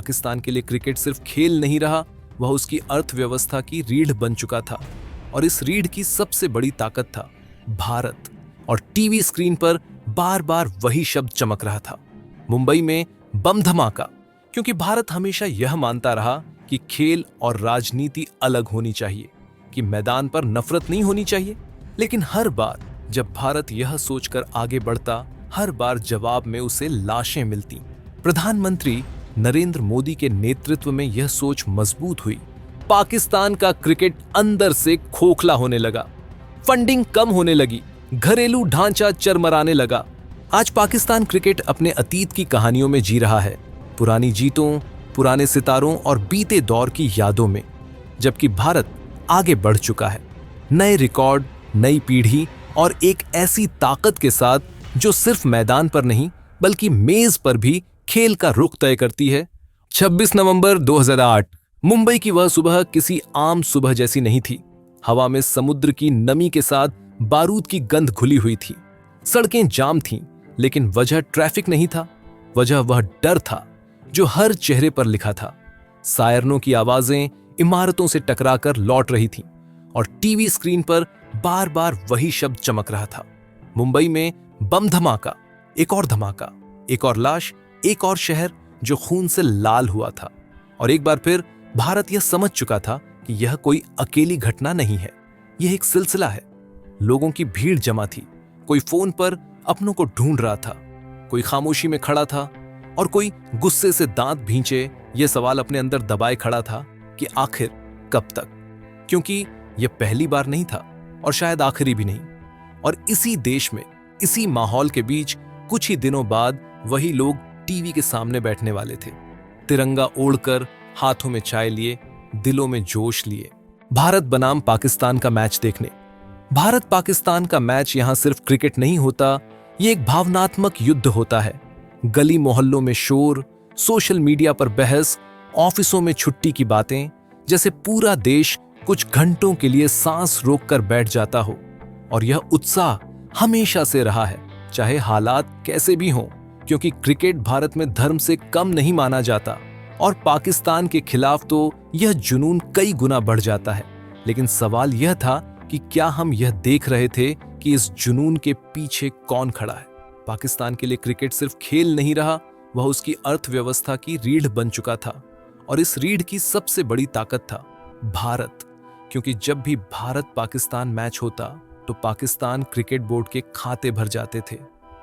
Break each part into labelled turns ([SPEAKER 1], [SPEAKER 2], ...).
[SPEAKER 1] पाकिस्तान के लिए क्रिकेट सिर्फ खेल नहीं रहा, वह उसकी अर्थव्यवस्था की रीढ़ बन चुका था। और इस रीढ़ की सबसे बड़ी ताकत था भारत। और टीवी स्क्रीन पर बार बार वही शब्द चमक रहा था, मुंबई में बम धमाका। क्योंकि भारत हमेशा यह मानता रहा कि खेल और राजनीति अलग होनी चाहिए, कि मैदान पर नफरत नहीं होनी चाहिए। लेकिन हर बार जब भारत यह सोचकर आगे बढ़ता, हर बार जवाब में उसे लाशें मिलती। प्रधानमंत्री नरेंद्र मोदी के नेतृत्व में यह सोच मजबूत हुई। पाकिस्तान का क्रिकेट अंदर से खोखला होने लगा, फंडिंग कम होने लगी, घरेलू ढांचा चरमराने लगा। आज पाकिस्तान क्रिकेट अपने अतीत की कहानियों में जी रहा है, पुरानी जीतों, पुराने सितारों और बीते दौर की यादों में। जबकि भारत आगे बढ़ चुका है, नए रिकॉर्ड, नई पीढ़ी और एक ऐसी ताकत के साथ जो सिर्फ मैदान पर नहीं बल्कि मेज पर भी खेल का रुख तय करती है। 26 नवंबर 2008 मुंबई की वह सुबह किसी आम सुबह जैसी नहीं थी। हवा में समुद्र की नमी के साथ बारूद की गंध घुली हुई थी। सड़कें जाम थीं, लेकिन वजह ट्रैफिक नहीं था, वजह वह डर था जो हर चेहरे पर लिखा था। सायरनों की आवाजें इमारतों से टकराकर लौट रही थीं और टीवी स्क्रीन पर बार बार वही शब्द चमक रहा था, मुंबई में बम धमाका, एक और धमाका, एक और लाश, एक और शहर जो खून से लाल हुआ था। और एक बार फिर भारत यह समझ चुका था कि यह कोई अकेली घटना नहीं है, यह एक सिलसिला है। लोगों की भीड़ जमा थी, कोई फोन पर अपनों को ढूंढ रहा था, कोई खामोशी में खड़ा था और कोई गुस्से से दांत भींचे यह सवाल अपने अंदर दबाए खड़ा था कि आखिर कब तक। क्योंकि यह पहली बार नहीं था और शायद आखिरी भी नहीं। और इसी देश में, इसी माहौल के बीच कुछ ही दिनों बाद वही लोग टीवी के सामने बैठने वाले थे, तिरंगा ओढ़कर, हाथों में चाय लिए, दिलों में जोश लिए, भारत बनाम पाकिस्तान का मैच देखने। भारत पाकिस्तान का मैच यहां सिर्फ क्रिकेट नहीं होता, ये एक भावनात्मक युद्ध होता है। गली मोहल्लों में शोर, सोशल मीडिया पर बहस, ऑफिसों में छुट्टी की बातें, जैसे पूरा देश कुछ घंटों के लिए सांस रोककर बैठ जाता हो। और यह उत्साह हमेशा से रहा है, चाहे हालात कैसे भी हों, क्योंकि क्रिकेट भारत में धर्म से कम नहीं माना जाता। और पाकिस्तान के खिलाफ तो यह जुनून कई गुना बढ़ जाता है। लेकिन सवाल यह था कि क्या हम यह देख रहे थे कि इस जुनून के पीछे कौन खड़ा है। पाकिस्तान के लिए क्रिकेट सिर्फ खेल नहीं रहा, वह उसकी अर्थव्यवस्था की रीढ़ बन चुका था। और इस रीढ़ की सबसे बड़ी ताकत था भारत। क्योंकि जब भी भारत पाकिस्तान मैच होता तो पाकिस्तान क्रिकेट बोर्ड के खाते भर जाते थे,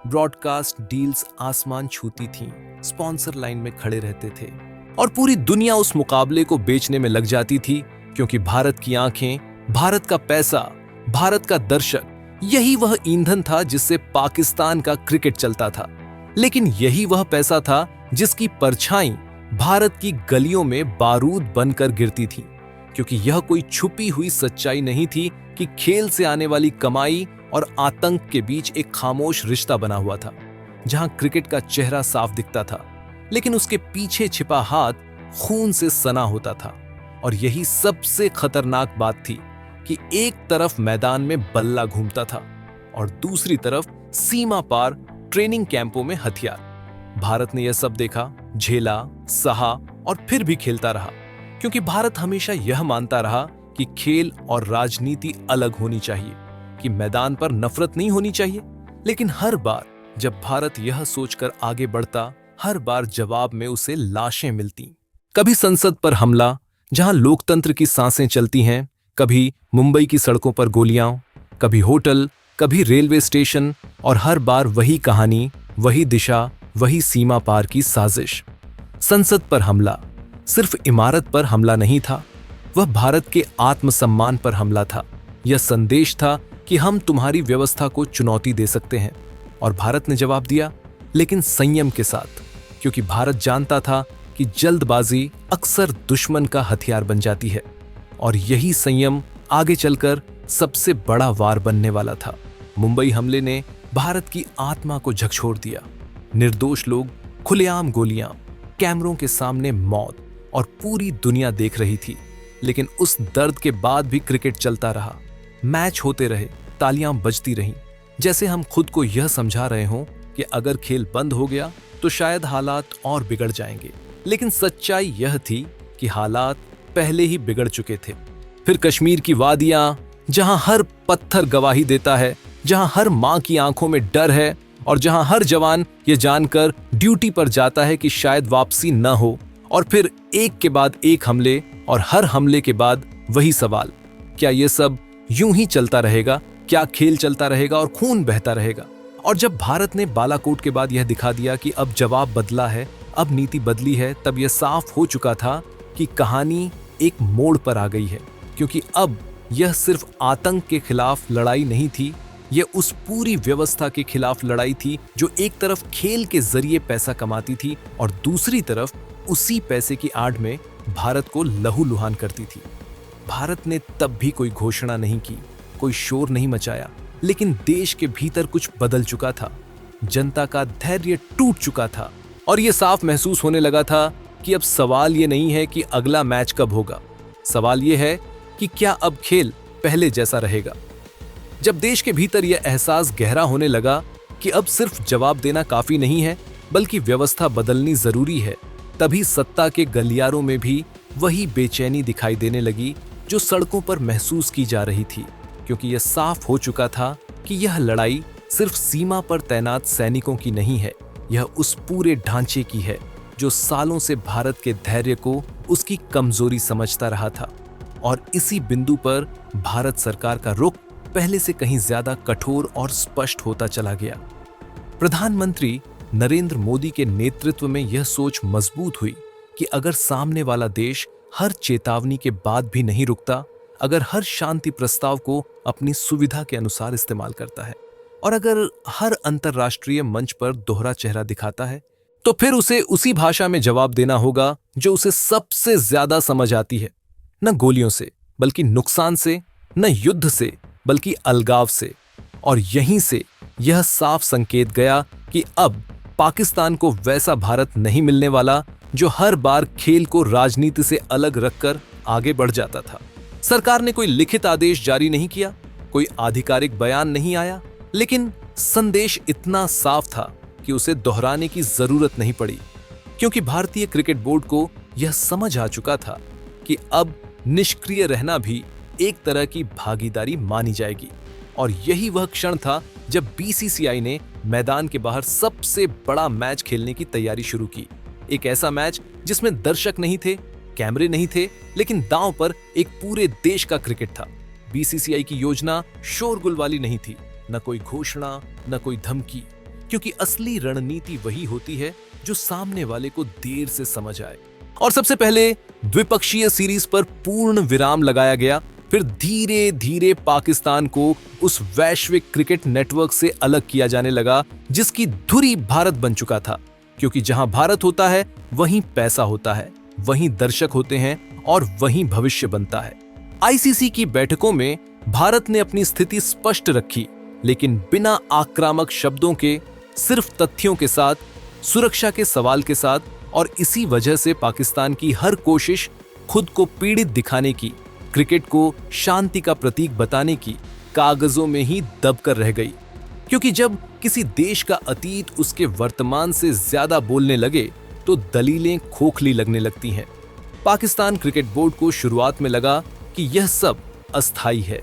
[SPEAKER 1] ब्रॉडकास्ट डील्स आसमान छूती थीं, स्पॉन्सर लाइन में खड़े रहते थे और पूरी दुनिया उस मुकाबले को बेचने में लग जाती थी। क्योंकि भारत की आंखें, भारत का पैसा, भारत का दर्शक, यही वह ईंधन था जिससे पाकिस्तान का क्रिकेट चलता था। लेकिन यही वह पैसा था जिसकी परछाई भारत की गलियों में बारूद बनकर गिरती थी। क्योंकि यह कोई छुपी हुई सच्चाई नहीं थी कि खेल से आने वाली कमाई और आतंक के बीच एक खामोश रिश्ता बना हुआ था, जहां क्रिकेट का चेहरा साफ दिखता था, लेकिन उसके पीछे छिपा हाथ खून से सना होता था। और यही सबसे खतरनाक बात थी कि एक तरफ मैदान में बल्ला घूमता था और दूसरी तरफ सीमा पार ट्रेनिंग कैंपों में हथियार। भारत ने यह सब देखा, झेला, सहा और फिर भी खेलता रहा। क्योंकि भारत हमेशा यह मानता रहा कि खेल और राजनीति अलग होनी चाहिए, कि मैदान पर नफरत नहीं होनी चाहिए। लेकिन हर बार जब भारत यह सोचकर आगे बढ़ता, हर बार जवाब में उसे लाशें मिलती। कभी संसद पर हमला, जहां लोकतंत्र की सांसें चलती हैं, कभी मुंबई की सड़कों पर गोलियां, कभी होटल, कभी रेलवे स्टेशन, और हर बार वही कहानी, वही दिशा, वही सीमा पार की साजिश। संसद पर हमला सिर्फ इमारत पर हमला नहीं था, वह भारत के आत्मसम्मान पर हमला था। यह संदेश था कि हम तुम्हारी व्यवस्था को चुनौती दे सकते हैं। और भारत ने जवाब दिया, लेकिन संयम के साथ। क्योंकि भारत जानता था कि जल्दबाजी अक्सर दुश्मन का हथियार बन जाती है। और यही संयम आगे चलकर सबसे बड़ा वार बनने वाला था। मुंबई हमले ने भारत की आत्मा को झकझोर दिया। निर्दोष लोग, खुलेआम गोलियां, कैमरों के सामने मौत, और पूरी दुनिया देख रही थी। लेकिन उस दर्द के बाद भी क्रिकेट चलता रहा, मैच होते रहे, तालियां बजती रहीं, जैसे हम खुद को यह समझा रहे हों कि अगर खेल बंद हो गया तो शायद हालात और बिगड़ जाएंगे। लेकिन सच्चाई यह थी कि हालात पहले ही बिगड़ चुके थे। फिर कश्मीर की वादियां, जहां हर पत्थर गवाही देता है, जहां हर मां की आंखों में डर है और जहां हर जवान ये जानकर ड्यूटी पर जाता है कि शायद वापसी न हो, और फिर एक के बाद एक हमले और हर हमले के बाद वही सवाल, क्या ये सब यूं ही चलता रहेगा? क्या खेल चलता रहेगा और खून बहता रहेगा? और जब भारत ने बालाकोट के बाद यह दिखा दिया कि अब जवाब बदला है, अब नीति बदली है, तब यह साफ हो चुका था कि कहानी एक मोड़ पर आ गई है। क्योंकि अब यह सिर्फ आतंक के खिलाफ लड़ाई नहीं थी, यह उस पूरी व्यवस्था के खिलाफ लड़ाई थी जो एक तरफ खेल के जरिए पैसा कमाती थी और दूसरी तरफ उसी पैसे की आड़ में भारत को लहूलुहान करती थी। भारत ने तब भी कोई घोषणा नहीं की, कोई शोर नहीं मचाया, लेकिन देश के भीतर कुछ बदल चुका था। जनता का धैर्य टूट चुका था और यह साफ महसूस होने लगा था कि अब सवाल ये नहीं है कि अगला मैच कब होगा, सवाल यह है कि क्या अब खेल पहले जैसा रहेगा। जब देश के भीतर यह एहसास गहरा होने लगा कि अब सिर्फ जवाब देना काफी नहीं है, बल्कि व्यवस्था बदलनी जरूरी है, तभी सत्ता के गलियारों में भी वही बेचैनी दिखाई देने लगी जो सड़कों पर महसूस की जा रही थी। क्योंकि यह साफ हो चुका था कि यह लड़ाई सिर्फ सीमा पर तैनात सैनिकों की नहीं है, यह उस पूरे ढांचे की है जो सालों से भारत के धैर्य को उसकी कमजोरी समझता रहा था। और इसी बिंदु पर भारत सरकार का रुख पहले से कहीं ज्यादा कठोर और स्पष्ट होता चला गया। प्रधानमंत्री नरेंद्र मोदी के नेतृत्व में यह सोच मजबूत हुई कि अगर सामने वाला देश हर चेतावनी के बाद भी नहीं रुकता, अगर हर शांति प्रस्ताव को अपनी सुविधा के अनुसार इस्तेमाल करता है और अगर हर अंतर्राष्ट्रीय मंच पर दोहरा चेहरा दिखाता है, तो फिर उसे उसी भाषा में जवाब देना होगा जो उसे सबसे ज्यादा समझ आती है, न गोलियों से बल्कि नुकसान से, न युद्ध से बल्कि अलगाव से। और यहीं से यह साफ संकेत गया कि अब पाकिस्तान को वैसा भारत नहीं मिलने वाला जो हर बार खेल को राजनीति से अलग रखकर आगे बढ़ जाता था। सरकार ने कोई लिखित आदेश जारी नहीं किया, कोई आधिकारिक बयान नहीं आया, लेकिन संदेश इतना साफ था कि उसे दोहराने की जरूरत नहीं पड़ी। क्योंकि भारतीय क्रिकेट बोर्ड को यह समझ आ चुका था कि अब निष्क्रिय रहना भी एक तरह की भागीदारी मानी जाएगी। और यही वह क्षण था जब बीसीसीआई ने मैदान के बाहर सबसे बड़ा मैच खेलने की तैयारी शुरू की। एक ऐसा मैच जिसमें दर्शक नहीं थे, कैमरे नहीं थे, लेकिन दांव पर एक पूरे देश का क्रिकेट था। बीसीसीआई की योजना शोरगुल वाली नहीं थी, न कोई घोषणा, न कोई धमकी, क्योंकि असली रणनीति वही होती है जो सामने वाले को देर से समझ आए। और सबसे पहले द्विपक्षीय सीरीज पर पूर्ण विराम लगाया गया। फिर धीरे धीरे पाकिस्तान को उस वैश्विक क्रिकेट नेटवर्क से अलग किया जाने लगा जिसकी धुरी भारत बन चुका था। क्योंकि जहां भारत होता है वहीं पैसा होता है, वहीं दर्शक होते हैं और वहीं भविष्य बनता है। आईसीसी की बैठकों में भारत ने अपनी स्थिति स्पष्ट रखी, लेकिन बिना आक्रामक शब्दों के, सिर्फ तथ्यों के साथ, सुरक्षा के सवाल के साथ। और इसी वजह से पाकिस्तान की हर कोशिश खुद को पीड़ित दिखाने की, क्रिकेट को शांति का प्रतीक बताने की, कागजों में ही दबकर रह गई। क्योंकि जब किसी देश का अतीत उसके वर्तमान से ज्यादा बोलने लगे तो दलीलें खोखली लगने लगती हैं। पाकिस्तान क्रिकेट बोर्ड को शुरुआत में लगा कि यह सब अस्थायी है,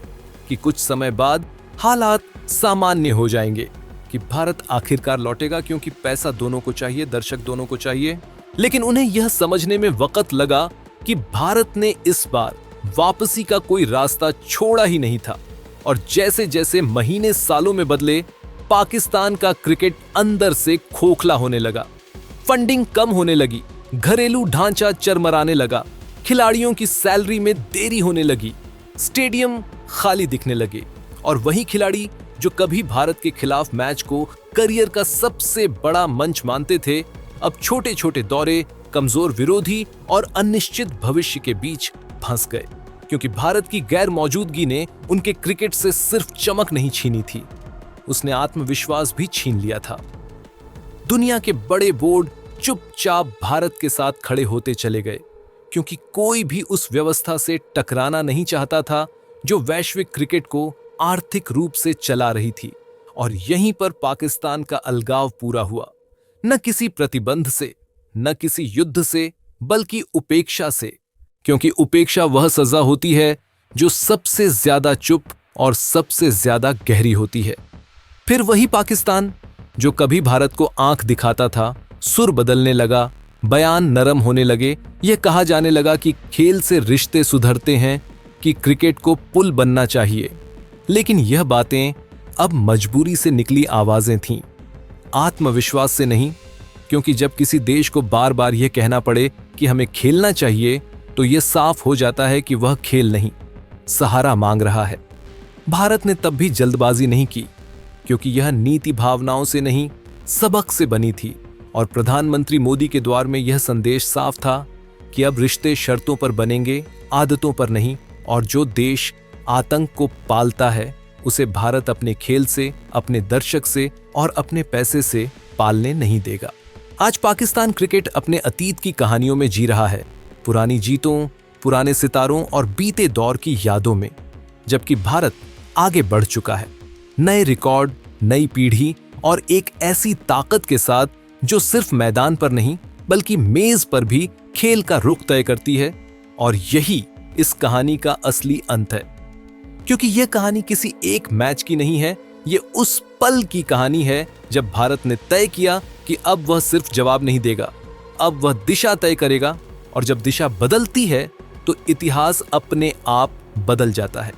[SPEAKER 1] कि कुछ समय बाद हालात सामान्य हो जाएंगे, कि भारत आखिरकार लौटेगा, क्योंकि पैसा दोनों को चाहिए, दर्शक दोनों को चाहिए। लेकिन उन्हें यह समझने में वक्त लगा कि भारत ने इस बार वापसी का कोई रास्ता छोड़ा ही नहीं था। और जैसे जैसे महीने सालों में बदले, पाकिस्तान का क्रिकेट अंदर से खोखला होने लगा। फंडिंग कम होने लगी, घरेलू ढांचा चरमराने लगा, खिलाड़ियों की सैलरी में देरी होने लगी, स्टेडियम खाली दिखने लगे। और वही खिलाड़ी जो कभी भारत के खिलाफ मैच को करियर का सबसे बड़ा मंच मानते थे, अब छोटे छोटे दौरे, कमजोर विरोधी और अनिश्चित भविष्य के बीच फंस गए। क्योंकि भारत की गैर मौजूदगी ने उनके क्रिकेट से सिर्फ चमक नहीं छीनी थी, उसने आत्मविश्वास भी छीन लिया था। दुनिया के बड़े बोर्ड चुपचाप भारत के साथ खड़े होते चले गए, क्योंकि कोई भी उस व्यवस्था से टकराना नहीं चाहता था जो वैश्विक क्रिकेट को आर्थिक रूप से चला रही थी। और यहीं पर पाकिस्तान का अलगाव पूरा हुआ, न किसी प्रतिबंध से, न किसी युद्ध से, बल्कि उपेक्षा से, क्योंकि उपेक्षा वह सजा होती है जो सबसे ज्यादा चुप और सबसे ज्यादा गहरी होती है। फिर वही पाकिस्तान जो कभी भारत को आंख दिखाता था, सुर बदलने लगा, बयान नरम होने लगे, यह कहा जाने लगा कि खेल से रिश्ते सुधरते हैं, कि क्रिकेट को पुल बनना चाहिए। लेकिन यह बातें अब मजबूरी से निकली आवाजें थीं, आत्मविश्वास से नहीं, क्योंकि जब किसी देश को बार बार यह कहना पड़े कि हमें खेलना चाहिए, तो यह साफ हो जाता है कि वह खेल नहीं, सहारा मांग रहा है। भारत ने तब भी जल्दबाजी नहीं की, क्योंकि यह नीति भावनाओं से नहीं, सबक से बनी थी। और प्रधानमंत्री मोदी के द्वार में यह संदेश साफ था कि अब रिश्ते शर्तों पर बनेंगे, आदतों पर नहीं। और जो देश आतंक को पालता है, उसे भारत अपने खेल से, अपने दर्शक से और अपने पैसे से पालने नहीं देगा। आज पाकिस्तान क्रिकेट अपने अतीत की कहानियों में जी रहा है, पुरानी जीतों, पुराने सितारों और बीते दौर की यादों में, जबकि भारत आगे बढ़ चुका है, नए रिकॉर्ड, नई पीढ़ी और एक ऐसी ताकत के साथ जो सिर्फ मैदान पर नहीं बल्कि मेज पर भी खेल का रुख तय करती है। और यही इस कहानी का असली अंत है, क्योंकि यह कहानी किसी एक मैच की नहीं है, ये उस पल की कहानी है जब भारत ने तय किया कि अब वह सिर्फ जवाब नहीं देगा, अब वह दिशा तय करेगा। और जब दिशा बदलती है तो इतिहास अपने आप बदल जाता है।